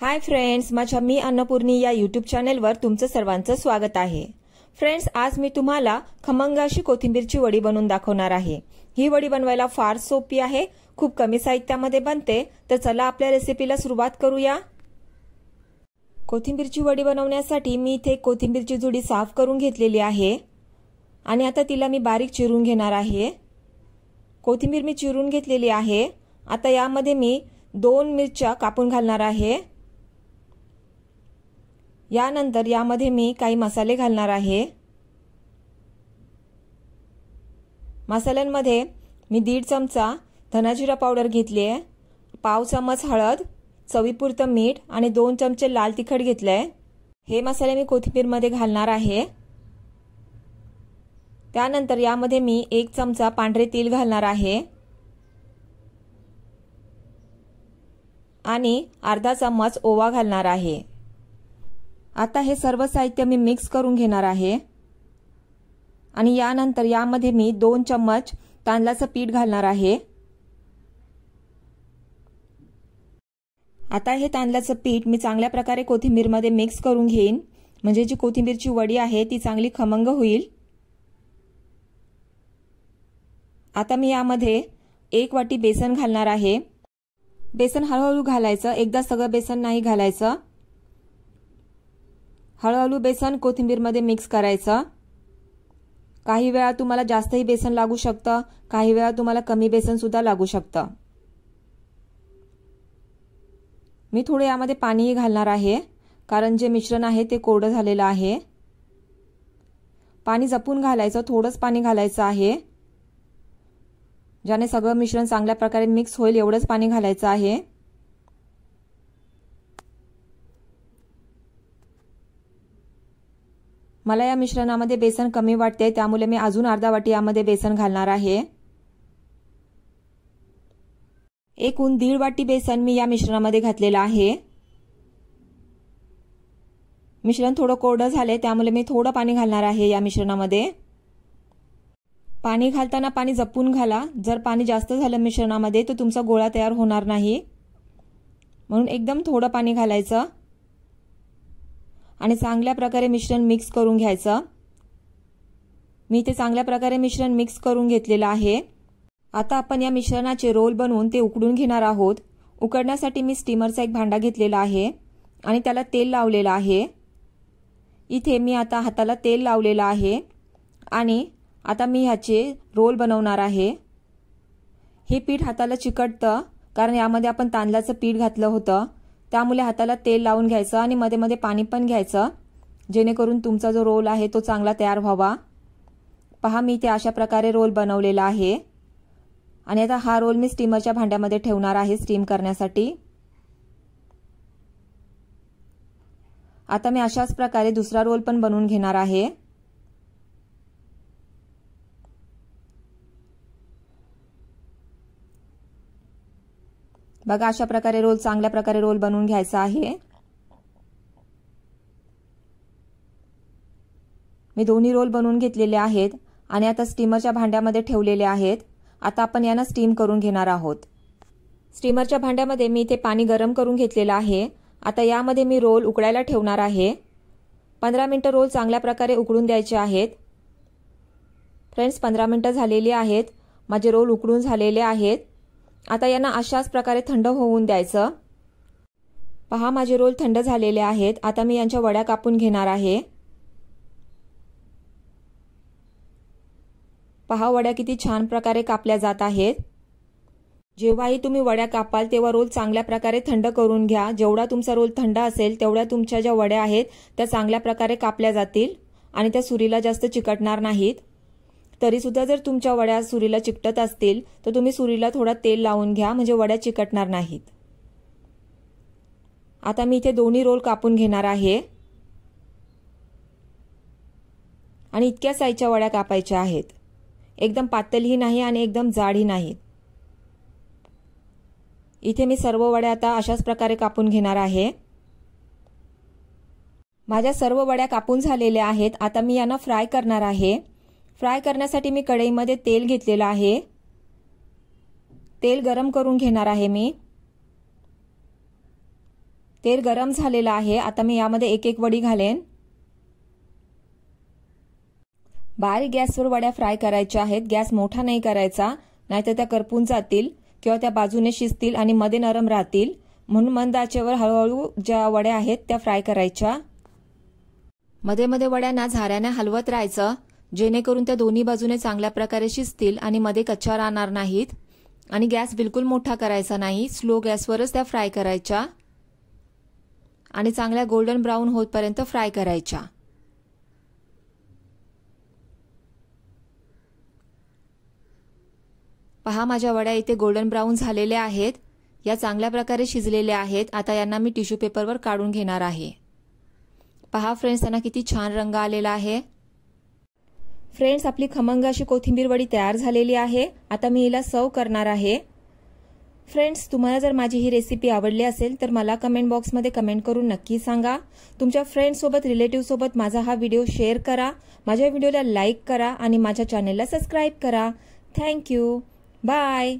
Hi friends, माझ्या मी अन्नपूर्णी या YouTube चॅनेलवर तुमचं सर्वांचं स्वागत आहे। फ्रेंड्स, आज मी तुम्हाला खमंग अशी कोथिंबीरची वडी बनवून दाखवणार आहे। ही वडी बनवायला फार सोपी आहे, खूप कमी साहित्यामध्ये बनते। तर चला आपल्या रेसिपीला सुरुवात करूया। कोथिंबीरची वडी बनवण्यासाठी मी इथे कोथिंबीरची जुडी साफ करून घेतलेली आहे आणि आता तिला मी बारीक चिरून घेणार आहे। कोथिंबीर मी चिरून घेतलेली आहे। आता यामध्ये मी 2 मिरच्या कापून घालणार आहे। यानंतर यामध्ये मी काही मसाले घालणार आहे। मसाल्यांमध्ये मी 1.5 चमचा धना जिरा पावडर घेतली आहे, पाव चमच हळद, चवीपुरतं मीठ आणि 2 चमचे लाल तिखट घेतलंय। हे मसाले मी कोथिंबीरमध्ये घालणार आहे। त्यानंतर यामध्ये मी 1 चमचा पांढरे तीळ घालणार आहे आणि अर्धा चमच ओवा घालणार आहे। आता हे सर्व साहित्य मी मिक्स करून घेणार आहे आणि यानंतर यामध्ये मी 2 चम्मच तांदळाचं पीठ घालणार आहे। आता हे तांदळाचं पीठ मी चांगल्या प्रकारे कोथिंबीरमध्ये मिक्स करून घेईन, म्हणजे जी कोथिंबीरची वडी आहे ती चांगली खमंग होईल। आता मी यामध्ये 1 वाटी बेसन घालणार आहे। बेसन हळूहळू घालायचं, एकदा सगळं बेसन नाही घालायचं। हळूहळू बेसन कोथिंबीरमध्ये मिक्स करायचं। काही वेळा तुम्हाला जास्तही बेसन लागू शकतं, काही वेळा तुम्हाला कमी बेसन सुद्धा लागू शकतं। मी थोडे यामध्ये पाणीही घालणार आहे, कारण जे मिश्रण आहे ते कोरडं झालेलं आहे। पाणी जपून घालायचं, थोडंच पाणी घालायचं आहे, ज्याने सगळं मिश्रण चांगल्या प्रकारे मिक्स होईल एवढंच पाणी घालायचं आहे। मला या मिश्रणामध्ये बेसन कमी वाटते, त्यामुळे मी अजून अर्धा वाटी यामध्ये बेसन घालणार आहे। एकूण 1.5 वाटी बेसन मी या मिश्रणामध्ये घातलेलं आहे। मिश्रण थोडं कोरडं झाले, त्यामुळे मी थोडं पाणी घालणार आहे या मिश्रणामध्ये। पाणी घालताना पाणी जपून घाला, जर पाणी जास्त झालं मिश्रणामध्ये तर तुमचा गोळा तयार होणार नाही, म्हणून एकदम थोडं पाणी घालायचं आणि चांगल्या प्रकारे मिश्रण मिक्स करून घ्यायचं। मी ते चांगल्या प्रकारे मिश्रण मिक्स करून घेतलेलं आहे। आता आपण या मिश्रणाचे रोल बनवून ते उकडून घेणार आहोत। उकडण्यासाठी मी स्टीमरचा एक भांडा घेतलेला आहे आणि त्याला तेल लावलेलं आहे। इथे मी आता हाताला तेल लावलेलं आहे आणि आता मी ह्याचे रोल बनवणार आहे। हे पीठ हाताला चिकटतं, कारण यामध्ये आपण तांदळाचं पीठ घातलं होतं, त्यामुळे हाताला तेल लावून घ्यायचं आणि मध्ये मध्ये पाणी पण घ्यायचं, जेणेकरून तुमचा जो रोल आहे तो चांगला तयार व्हावा। पहा, मी इथे अशा प्रकारे रोल बनवलेला आहे आणि आता हा रोल मी स्टीमरच्या भांड्यामध्ये ठेवणार आहे स्टीम करण्यासाठी। आता मी अशाच प्रकारे दुसरा रोल पण बनवून घेणार आहे। बघा, अशा प्रकारे रोल चांगल्या प्रकारे रोल बनवून घ्यायचा आहे। मी दोन्ही रोल बनवून घेतलेले आहेत आणि आता स्टीमरच्या भांड्यामध्ये ठेवलेले आहेत। आता आपण यांना स्टीम करून घेणार आहोत। स्टीमरच्या भांड्यामध्ये मी इथे पाणी गरम करून घेतलेलं आहे। आता यामध्ये मी रोल उकडायला ठेवणार आहे। 15 मिनिटं रोल चांगल्या प्रकारे उकडून द्यायचे आहेत। फ्रेंड्स, 15 मिनिटं झालेली आहेत, माझे रोल उकडून झालेले आहेत। आता यांना अशाच प्रकारे थंड होऊन द्यायचं। पहा, माझे रोल थंड झालेले आहेत। आता मी यांच्या वड्या कापून घेणार आहे। पहा, वड्या किती छान प्रकारे कापल्या जात आहेत। जेव्हाही तुम्ही वड्या कापाल तेव्हा रोल चांगल्या प्रकारे थंड करून घ्या। जेवढा तुमचा रोल थंड असेल तेवढ्या तुमच्या ज्या वड्या आहेत त्या चांगल्या प्रकारे कापल्या जातील आणि त्या सुरीला जास्त चिकटणार नाहीत। तरी सुद्धा जर तुमच्या वड्या सुरीला चिकटत असतील तर तुम्ही सुरीला थोडा तेल लावून घ्या, म्हणजे वड्या चिकटणार नाहीत। आता मी इथे दोन्ही रोल कापून घेणार आहे आणि इतक्या साईजच्या वड्या कापायच्या आहेत, एकदम पातळही नाही आणि एकदम जाडही नाही। इथे मी सर्व वड्या आता अशाच प्रकारे कापून घेणार आहे। माझ्या सर्व वड्या कापून झालेल्या आहेत। आता मी यांना फ्राय करणार आहे। फ्राय करण्यासाठी मी कढईमध्ये तेल घेतलेलं आहे। तेल गरम करून घेणार आहे मी। तेल गरम झालेलं आहे। आता मी यामध्ये एक एक वडी घालेन। बारीक गॅसवर वड्या फ्राय करायच्या आहेत। गॅस मोठा नाही करायचा, नाहीतर त्या करपून जातील किंवा त्या बाजूने शिजतील आणि मध्ये नरम राहतील। म्हणून मंद आचेवर हळूहळू ज्या वड्या आहेत त्या फ्राय करायच्या। मध्ये मध्ये वड्यांना झाऱ्याने हलवत राहायचं, जेणेकरून त्या दोन्ही बाजूने चांगल्या प्रकारे शिजतील आणि मध्ये कच्च्या राहणार नाहीत। आणि गॅस बिलकुल मोठा करायचा नाही, स्लो गॅसवरच त्या फ्राय करायच्या आणि चांगल्या गोल्डन ब्राऊन होतपर्यंत फ्राय करायच्या। पहा, माझ्या वड्या इथे गोल्डन ब्राऊन झालेल्या आहेत। या चांगल्या प्रकारे शिजलेल्या आहेत। आता यांना मी टिश्यू पेपरवर काढून घेणार आहे। पहा फ्रेंड्स, त्यांना किती छान रंग आलेला आहे। फ्रेंड्स, आपली खमंग अशी कोथिंबीर वडी तयार झालेली आहे। आता मी हिला सर्व करणार आहे। फ्रेंड्स, तुम्हाला जर माझी ही रेसिपी आवडली असेल तर मला कमेंट बॉक्समध्ये कमेंट करून नक्की सांगा। तुमच्या फ्रेंड्स सोबत, रिलेटिव्ह सोबत माझा हा व्हिडिओ शेअर करा, माझ्या व्हिडिओला लाईक करा आणि माझ्या चॅनलला सबस्क्राईब करा। Thank you. बाय।